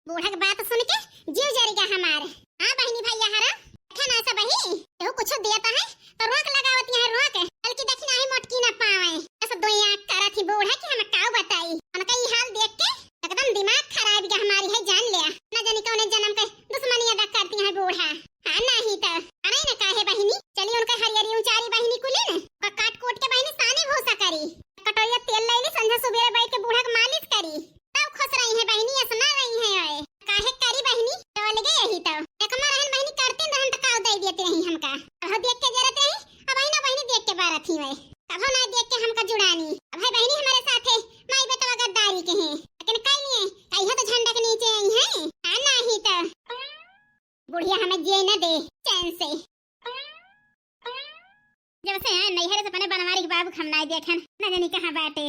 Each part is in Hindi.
बूढ़ा के बात सुन के जीव जरेगा हमारे। हां बहनी भैया हरा देखा ना सब बही केहू कुछ देता है तो रोक लगावती है रोक बल्कि देखी नहीं मोटकी ना पावे ऐसा दो आंख करा थी बूढ़ा कि हम काऊ बताई उनका ये हाल देख के एकदम दिमाग खराब गया हमारी है जान लिया ना जाने कौन जन्म के दुश्मनी अदा करती है बूढ़ा। हां नहीं तो अरे ना काहे बहनी चली उनका हरियरी उचारी बहनी कुली ने का काट कोट के बहनी सानी भोसा करी कटोरिया तेल ले ली संध्या सुबह बैठ के बूढ़ा को मालिश करी तब खुश रही है बहनी सुना रही है ओए काहे करी बहनी तो लगे यही तो एक मार रहन बहनी करते रहन तो काऊ दे देते रही हमका अब देख के जरत रही अब आई ना बहनी देख के बारत ही ओए कभो ना देख के हमका जुड़ानी अब है बहनी हमारे साथ है माई बेटा गद्दारी के हैं लेकिन कई लिए कहिया तो झंडा के नीचे आई है हां नहीं तो बुढ़िया हमें जिए न दे चैन से जब से है नैहरे से पने बनवारी के बाबू खमनाई देखन न जानी कहां बाटे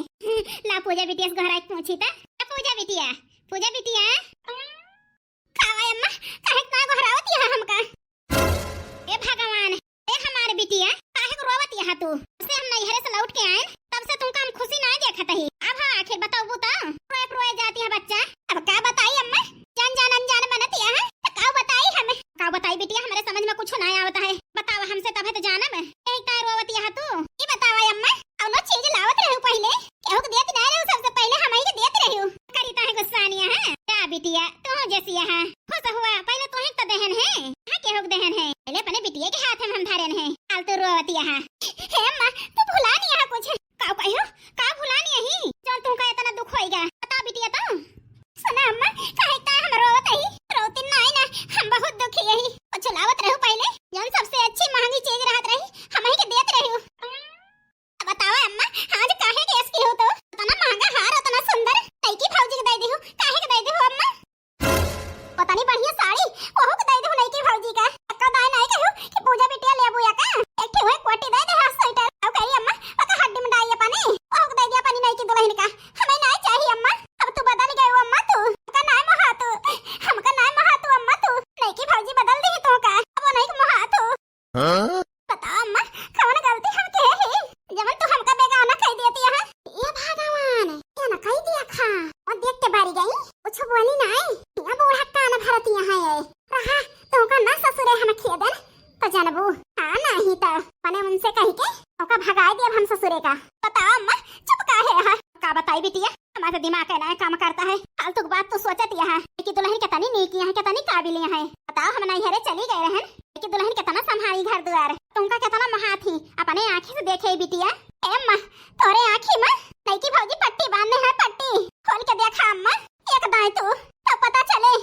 ला पूजा बिटिया से घर आई पूछी ता पूजा बिटिया कावा अम्मा काहे ना घरावती है हमका ए भगवान ए हमारे बिटिया काहे को रोवती है तू से हम नैहरे से लौट के आए तब से तुमका हम खुशी ना देखत ही अब हां आखिर बताओ तो रोए जाती है बच्चा अब का बताई अम्मा जान अनजान बनती है तो का बताई हमें का बताई बिटिया हमारे समझ में कुछ ना आवता है बताओ हमसे तब है तो जानब एक का रोवती है तू ये बतावा अम्मा कौनो चीज लावत रहू पहले केहू को देत ना रहू सबसे पहले हम ही के देत रहू करीता है गुस्सानिया है क्या बिटिया तू जैसी है खुश हुआ पहले तू ही तो दहन है हां केहू के दहन है पहले अपने बिटिया के हाथ में हम धारन है हाल तो रोवती है हे अम्मा तू भुला नहीं है कुछ का कहियो का भुला नहीं ही चल तू का इतना दुख होएगा बता बिटिया तो सुना अम्मा काहे का हम रोवत ही रोती नहीं ना हम बहुत दुखी है कुछ लावत रहू पहले जन सबसे अच्छी महंगी चीज रहत रही हम ही के देत रहू बताओ अम्मा आज काहे के ऐसी हो तो इतना महंगा हार इतना सुंदर तैकी भौजी के दे देहु काहे के दे देहु अम्मा पता नहीं बढ़िया साड़ी ओहो के दे देहु नहीं की भौजी का का दाई नहीं कहू कि पूजा बिटिया लेबू या का एक ठे होए कोटी दे दे हां स्वेटर अब कही अम्मा पका हड्डी में डाई पानी ओहो के दे दिया पानी नहीं की दुल्हन का हमें नहीं चाहिए अम्मा अब तू बदल गई हो अम्मा तू का नाम महा तू हमका नाम महा तू अम्मा तू नहीं की भौजी बदल दी तो का अब नहीं को महा तू हां बता अम्मा कौन गलती हम के है जवन तू हमका बेगाना कह देती है ये भगवान क्या ना कह दिया खा और देख के बारी गई कुछ बोली नहीं ये बूढ़ा कान भरती है रहा तो का ना ससुरे हम खेदन तो जानबू हां नहीं तो पने उनसे कह के ओका भगा दिया हम ससुरे का बताओ अम्मा चुप काहे है का बताई बिटिया हमारा दिमाग है ना काम करता है फालतू की बात तो सोचती है कि दुल्हन कितनी नेकी है कितनी काबिल है बताओ हम नैहरे चली गए रहन कि दुल्हन कितना संभाली घर द्वार तुमका कितना महा थी अपने आंखी से देखे बिटिया ए अम्मा तोरे आंखी में नहीं की भौजी पट्टी बांधने है पट्टी खोल के देखा अम्मा एक दाई तू तो पता चले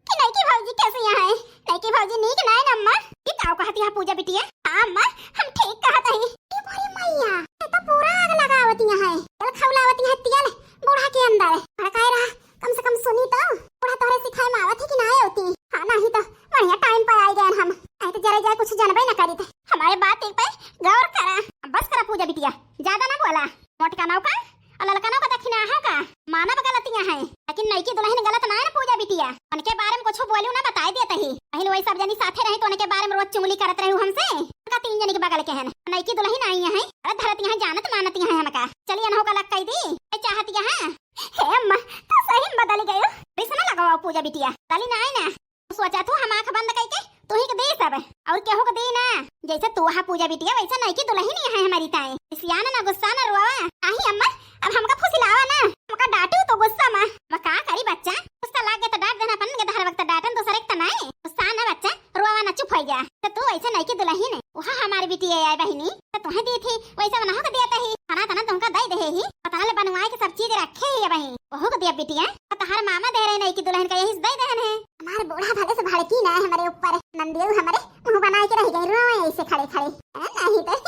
कि नहीं की भौजी कैसी है नहीं की भौजी नीक नहीं ना अम्मा ये काऊ कहती है पूजा बिटिया हां अम्मा हम ठीक कहत है ये मोरी मैया ये तो पूरा आग लगावती है तेल खवलावती है तेल बूढ़ा के अंदर भड़काए रहा कम से कम सुनी तो बूढ़ा तोरे सिखाए में आवत है कि ना होती हां नहीं तो बढ़िया टाइम पर आ गए हम नहीं तो जरा कुछ जानबे ना करी थे हमारे बात एक पे गौर करा बस करा पूजा बिटिया ज्यादा ना बोला मोटका नाव का और ललका नाव का दक्षिणा है का मानव गलतियां हैं लेकिन नहीं की दुल्हन गलत ना है ना पूजा बिटिया उनके बारे में कुछ बोलू ना बताई देते ही पहले वही सब जनी साथे रहे तो उनके बारे में रोज चुगली करत रहू हमसे का तीन जनी के बगल के हैं नहीं की दुल्हन आई है अरे धरती है जानत मानती है हमका चलिए अनहो का लग कई दी ए चाहती है हे अम्मा तो सही बदल गयो रिसना लगाओ पूजा बिटिया चली ना आई ना सोचा तू हम आंख बंद करके तू ही के दे सब और केहू के दे ना जैसे तू हा पूजा बिटिया वैसा नहीं की दुल्हन ही है हमारी ताई सियाना ना गुस्सा ना रोवा आही अम्मा अब हमका फुसिलावा ना हमका डांटू तो गुस्सा में का करी बच्चा गुस्सा लागे तो डांट देना पन के हर वक्त डांटन तो सरक तना है गुस्सा ना बच्चा रोवा ना चुप हो जा तो तू ऐसा नहीं की दुल्हन वहां हमारी बिटिया आई बहनी तो तुम्हें दी थी वैसा ना हो के देता ही खाना तना तुमका दे दे ही पता ले बनवाए के सब चीज रखे है बहन ओहो को दिया बिटिया तो हर मामा दे रहे नहीं की दुल्हन का यही दे देहन है हमारे बूढ़ा भले से भड़की ना हमारे ऊपर नंदियो हमारे मुंह बना के रह गई रोए ऐसे खड़े खड़े नहीं तो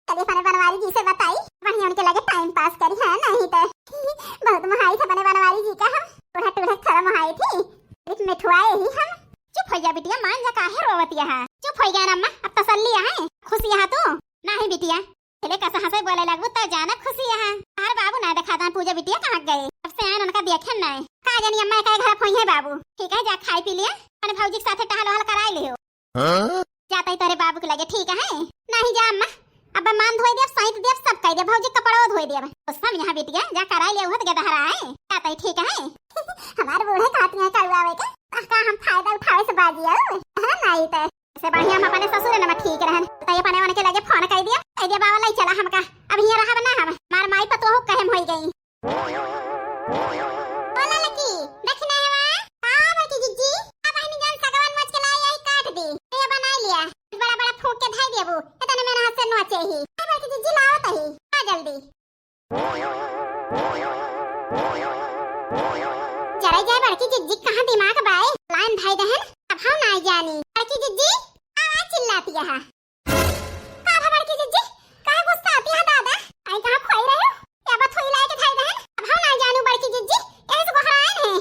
चलिए फने बनवारी जी से बताई वहीं उनके लगे टाइम पास करी है नहीं तो बहुत महाई थे बने बनवारी जी का हम बूढ़ा टूढ़ा खरा महाई थी एक मिठुआए ही हम चुप हो जा बिटिया मान जा काहे रोवतिया है चुप हो गया ना अम्मा अब तसल्ली है खुशी है तू नहीं बिटिया चले कैसे हंसे बोले लगू तो जाना खुशी है हर बाबू ना देखा था पूजा बिटिया कहां गए अब से आन उनका देखे ना का जानी अम्मा का घर फोई है बाबू ठीक है जा खाई पी लिए अने भौजी के साथे टहल वहल कराई लियो हां जाता ही तेरे बाबू के लगे ठीक है नहीं जा अम्मा अब मान धोई देब सहित देब सब कह देब भौजी कपड़ो धोई देब तो सब यहाँ बेटिया जा कराई ले उहत गदहरा है आता ठीक है हमार बूढ़े कहती है करवावे का हम फायदा उठावे से बाजी है नहीं तो से बढ़िया हम अपने ससुर ने ठीक रहन त ये पने के लगे फोन कर दिया कह दिया बाबा लाई चला हमका अब हिया रहा बना हम मार माई पतो हो कहे होई गई बोला लकी देखना है वा हां बेटी जीजी अब हनी जान सगवन मच के लाई आई काट दी ये बना लिया बड़ा बड़ा फूंक के धाई देबू इतने में हाथ से नोचे ही बेटी जीजी लाओ तही आ जल्दी जरा जाए बड़की जीजी कहां दिमाग बाए लाइन धाई दहन अब हम ना जानी बड़की जीजी आवाज चिल्लाती है का बड़की जीजी काहे गुस्सा आती है दादा आई कहां खोई रहे हो या बात हुई लाए के धाई दहन अब हम ना जानू बड़की जीजी ऐसे बहरान है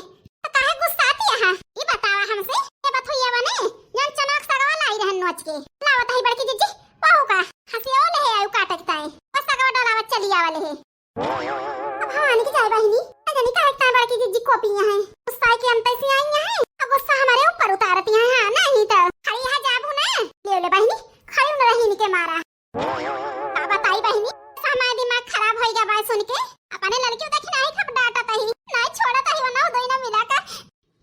तो काहे गुस्सा आती है ये बतावा हमसे ये बात हुई बने जन चनक सगवा लाई रहन नोच के लावत है बड़की जीजी बहु का हंसी ओले है आयु काटकता है बस सगवा डालावत चली आवाले है अब हम आने की जाए बहिनी अजनी काटता बड़की जीजी कॉपियां हैं गुस्सा के अंत से आई है अब गुस्सा हमारे ऊपर उतारती है हां नहीं तो खड़ी यहां जाबू ना ले ले बहिनी खड़ी न रही इनके मारा का बताई बहिनी हमारा दिमाग खराब हो गया बात सुन के अपने लड़की देखी नहीं खप डाटा तही नहीं छोड़ा तही वना दो ना मिला का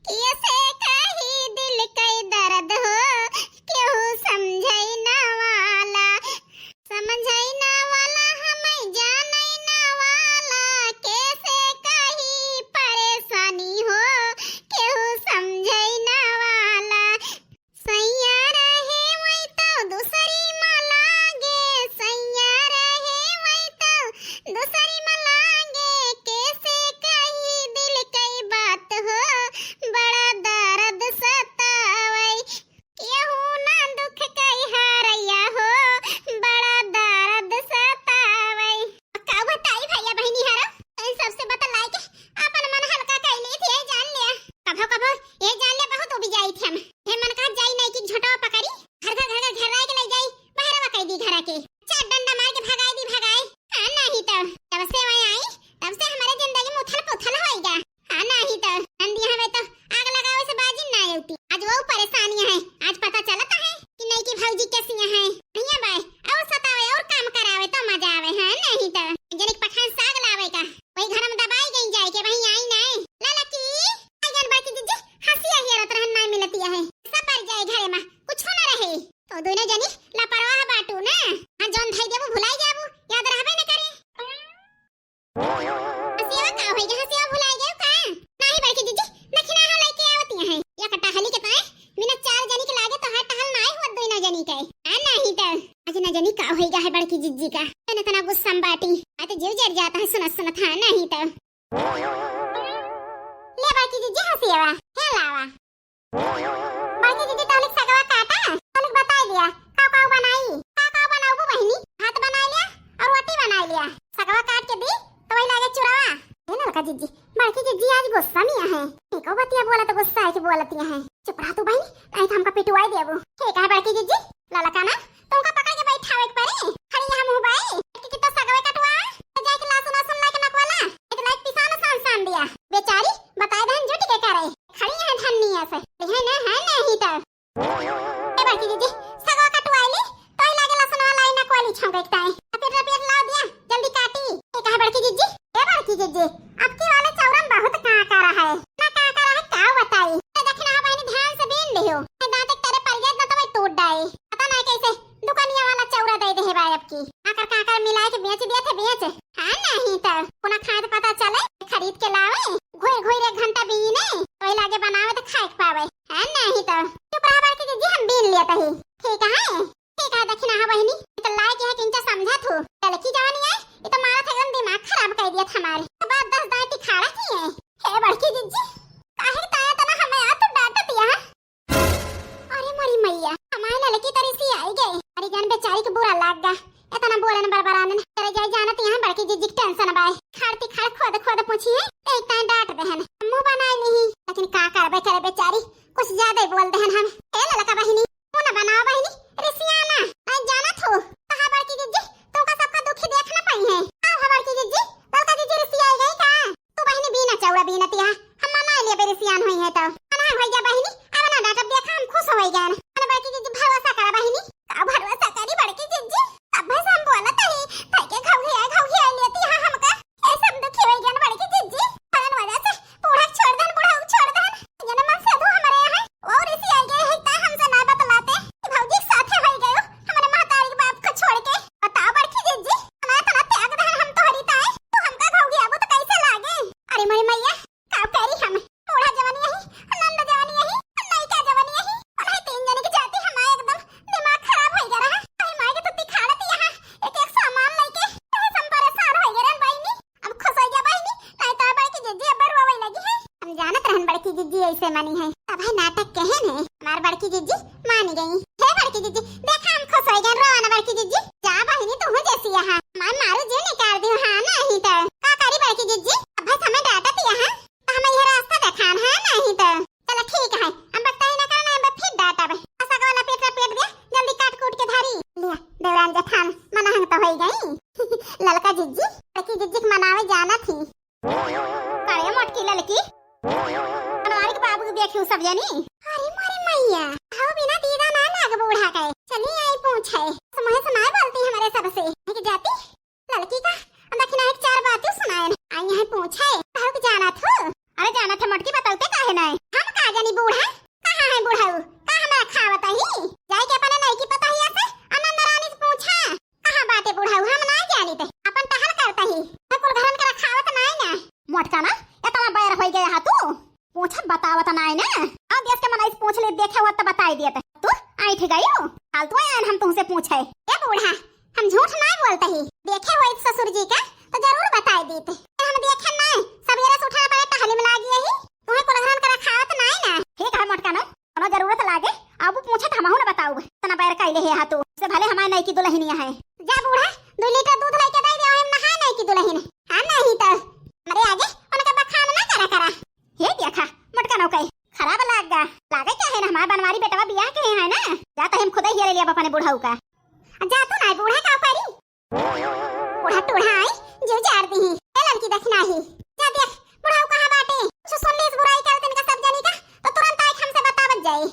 कैसे कही दिल कई दर्द हो क्यों समझई ना वाला हमें जाने ना वाला कैसे कही परेशानी हो क्यों समझई ना वाला सैया रहे वही तो दूसरी मलागे सैया रहे वही तो दूसरी मलागे कैसे कही दिल कई बात हो बड़ा दर्द सतावई केहू ना दुख कई हारैया हो बड़ा दर्द सतावई का बताई भैया बहनी हरा इन सबसे बतलाई के अपन मन हल्का कैले थे जान लिया कभो ये जान ले बहुत उबी जाई थे हम हे मन का जाई नहीं कि झोटा पकड़ी घर घेराए के ले जाई बहरवा कह दी घरा के चार डंडा मार के भगाई दी भगाए हां नहीं तो तब से वही आई तब से हमारे जिंदगी में उथल पुथल होएगा हां नहीं तो नंदी हमें तो आग लगावे से बाजी ना आउती आज वो परेशानियां है आज पता चलता है कि नहीं की भौजी कैसी है भैया बाय और सतावे और काम करावे तो मजा आवे है नहीं तो जनिक पखान साग लावे का वही घर में दबाई गई जाए के वही आई नहीं लाला की आजन बाकी जीजी हंसी आई रत रहन ना मिलती है सब पर जाए घरे में कुछ ना रहे तो दोनों जनी लापरवाह बाटू ना हां जोन धाई देबू भुलाई जाबू याद रहबे न करे हंसिया का होई हंसिया भुलाई गयो का नहीं बाकी जीजी नखिना हम लेके आवती है या कटा हली के ताए बिना चार जनी के लागे तो हर टहल नहीं होत दोनों जनी के हां नहीं तो आज ना जनी का होई है बड़की जीजी का ने तना गुस्सा बाटी आ तो जीव जर जाता है सुनत हां नहीं तो ले बाकी जीजी हंसिया है लावा बाकी जीजी तो लिख सगवा काटा तो लिख बता दिया काऊ बनाई काऊ बनाऊ बहनी हाथ बना लिया और रोटी बना लिया सगवा काट के दी तो वही लागे चुरावा है ना लका जीजी बाकी जीजी आज गुस्सा में है एको बतिया बोला तो गुस्सा है कि बोलती है चुप रह तू बहनी नहीं तो हमका पिटवाई देबू ठीक है बाकी जीजी लाला का ना तुमका पकड़ के बैठावे के पड़े खड़ी हम हुबाई कि तो सगवे कटवा जाए के लासुन आसन लाके नकवाला एक लाइक पिसान सान दिया बेचारी बताए बहन झूठ के करे खड़ी है धन्नी ऐसे है ना नहीं तो ए बाकी जीजी सगवा कटवाई तो ही लागे लसन वाला ही नकवाली छौंकता है फिर रपेट ला दिया जल्दी काटी ठीक है बड़की जीजी ए बड़की जीजी आपकी वाले चौरन बहुत कहां का रहा है ना कहां का रहा है क्या बताई देखना बहनी ध्यान से बीन लियो दांत तेरे पड़ गए ना तो मैं टूट डाए पता नहीं कैसे दुकानिया वाला चौरा दे दे है भाई आपकी आकर मिला के बेच दिया थे बेच हां नहीं तो पुना खाए तो पता चले खरीद के लावे घोई एक घंटा बीने तो लागे बनावे तो खाए पावे हां नहीं तो चुप रह बाकी जीजी हम बीन लिया तही ठीक है देखना हां बहनी तो लाए के है किंचा समझा थू लड़की जवानी है ये तो मारा था एकदम दिमाग खराब कर दिया था हमारे बाद 10 दांती खाड़ा की है बड़की जीजी काहे ताया तना हमें आ तो डांट दिया अरे मरी मैया हमारे लड़की तरी सी आई गई अरे जान बेचारी को बुरा लग गया इतना बोलन बरबराने करे जाए जानत यहां बड़की जीजी की टेंशन बाय खाड़ती खाड़ खोद पूछी एक टाइम डांट देहन मुंह बनाई नहीं लेकिन का करबे करे बेचारी कुछ ज्यादा ही बोल देहन हम ए लड़का बहिनी मुंह ना बनाओ बहिनी रिसियाना आई जानत हो कहां बड़की जीजी तुमका सबका दुखी देखना पई है आओ बड़की जीजी लड़का जीजी रिसिया आई गई का तू बहिनी बीना चौड़ा बीना तिया हम मना लिए बेरिसियान होई है तो मना होई जा बहिनी अब ना डांट देखा हम खुश होई गए अरे बड़की जीजी भरोसा कर बहिनी का भरोसा करी बड़की जीजी अब बस हम बोल गई है। अब है नाटक कहन है हमार बड़की जीजी मान गई। हे बड़की जीजी देखा हम खुश हो गए रोवाना बड़की जीजी जा बहिनी तू जैसी है मान मारू जे निकाल दियो हां नहीं तो का करी बड़की जीजी अब है समय डाटा दिया है तो हमें ये रास्ता दिखान है नहीं तो चलो ठीक है हम बताई ना करना हम फिर डाटा बे ऐसा वाला पेट दे जल्दी काट कूट के धारी लिया देवरान जठान मना हंग तो हो गई ललका जीजी बड़की जीजी के मनावे जाना थी करे मोटकी ललकी हमारे बाबू देखियो सब जानी अरे मारी मैया हाउ बिना दीदा ना लाग बूढ़ा के चली आई पूछे समय समय बोलती हमारे सबसे कि जाती लड़की का दखिना एक चार बातें सुनाए आई है पूछे हाउ के जाना थो अरे जाना था मटकी बताते काहे ना हम का जानी बूढ़ा कहां है बूढ़ाऊ का हमरा खावत ही जाई के अपने नहीं की पता ही ऐसे आनंद रानी से पूछा कहां बातें बूढ़ाऊ हम ना जानी ते अपन टहल करता ही कुल घरन कर खावत नहीं ना मोटका ना इतना बैर हो गया हा तू पूछत बतावत नहीं ना आ देश के मनाई पूछ ले देखे हुआ तो बताई दिए तू आई ठ गयो फालतू आयन हम तुमसे पूछे ए बूढ़ा हम झूठ नहीं बोलते ही देखे हुए ससुर जी का तो जरूर बताई देते हम देखे नहीं सवेरे से उठा पड़े टहली में लागी ही तुम्हें कुलघरन कर खावत नहीं ना ठीक है मोटका ना कोनो जरूरत लागे अब पूछत हमहु ना बताऊ तना बैर कइले हे हा तू से भले हमारे नहीं की दुल्हनिया है जा बूढ़ा 2 लीटर दूध लेके दे दे हम नहा नहीं की दुल्हन हां नहीं तो मरे आगे उनका बखान ना करा हे देखा मोटका नौ कई खराब लागा लागे क्या है ना हमार बनवारी बेटवा बियाह के है ना जा तो हम खुद ही ले लिया अपने बुढ़ाऊ का जा तो ना बूढ़ा का करी बूढ़ा टूढ़ा आई जो जार दी ए लड़की देखना ही जा देख बुढ़ाऊ कहां बाटे जो सुन ले इस बुराई कर दिन का सब जानी का तो तुरंत आके हमसे बतावत जाए